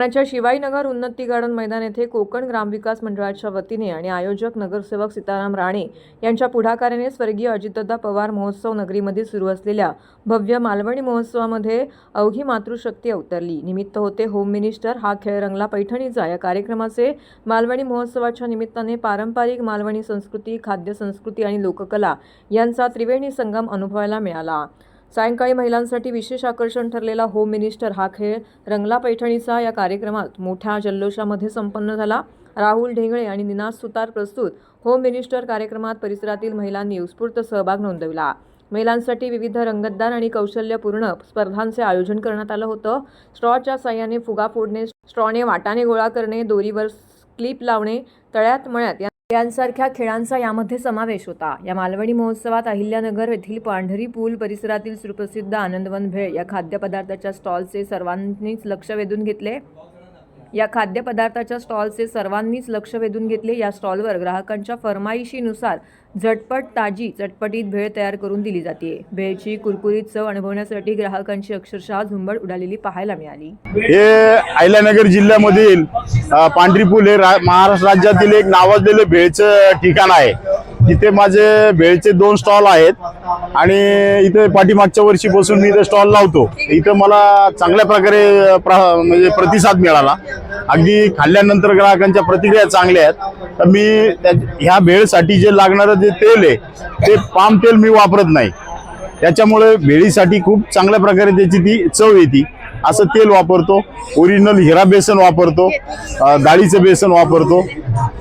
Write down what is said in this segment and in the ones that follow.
पुण्याच्या शिवाईनगर उन्नती गार्डन मैदान येथे कोकण ग्रामविकास मंडळाच्या वतीने आणि आयोजक नगरसेवक सीताराम राणे यांच्या पुढाकाराने स्वर्गीय अजितदादा पवार महोत्सव नगरीमध्ये सुरू असलेल्या भव्य मालवणी महोत्सवामध्ये अवघी मातृशक्ती अवतरली। निमित्त होते होम मिनिस्टर, हा खेळ रंगला पैठणीचा। या कार्यक्रमाचे मालवणी महोत्सवाच्या निमित्ताने पारंपरिक मालवणी संस्कृती, खाद्य संस्कृती आणि लोककला यांचा त्रिवेणी संगम अनुभवायला मिळाला। सायंकाळी महिलांसाठी विशेष आकर्षण ठरलेला होम मिनिस्टर हा खेळ रंगला पैठणीचा या कार्यक्रमात मोठ्या जल्लोषामध्ये संपन्न झाला। राहुल ढेंगळे आणि निनाद सुतार प्रस्तुत होम मिनिस्टर कार्यक्रमात परिसरातील महिलांनी उत्स्फूर्त सहभाग नोंदवला। महिलांसाठी विविध रंगतदार आणि कौशल्यपूर्ण स्पर्धांचे आयोजन करण्यात आलं होतं। स्ट्रॉच्या साह्याने फुगा फोडणे, स्ट्रॉने वाटाणे गोळा करणे, दोरीवर क्लिप लावणे, तळ्यात मळ्यात यांसारख्या खेळांचा यामध्ये समावेश होता। या मालवणी महोत्सवात अहिल्यानगर येथील पांढरी पूल परिसरातील सुप्रसिद्ध आनंदवन भेळ या खाद्यपदार्थाच्या स्टॉलचे सर्वांनीच लक्ष वेधून घेतले। या स्टॉलवर ग्राहकांच्या फरमाईशीनुसार झटपट ताजी चटपटीत भेळ तयार करून दिली जाते। भेळची कुरकुरीत चव अनुभवण्यासाठी ग्राहकांची अक्षरशः झुंबड उडालेली पाहायला मिळाली। हे अहिल्यानगर जिल्ह्यामधील पांढरी पूल हे महाराष्ट्र राज्यातील एक नावाजलेले भेळचं ठिकाण आहे। इथे माझे भेळचे 2 स्टॉल आहेत आणि इथे पाठीमागच्या वर्षीपासून मी इथे स्टॉल लावतो। इथे मला चांगल्या प्रकारे म्हणजे प्रतिसाद मिळाला। अगदी खाल्ल्यानंतर ग्राहकांच्या प्रतिक्रिया चांगल्या आहेत। तर मी ह्या भेळसाठी जे लागणारं जे तेल आहे ते पाम तेल मी वापरत नाही, त्याच्यामुळे भेळीसाठी खूप चांगल्या प्रकारे त्याची ती चव येते। असं तेल वापरतो, ओरिजिनल हिरा बेसन वापरतो, डाळीचं बेसन वापरतो।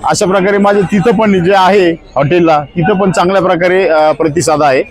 अशा प्रकारे माझे तिथं पण जे आहे हॉटेलला तिथं पण चांगल्या प्रकारे प्रतिसाद आहे।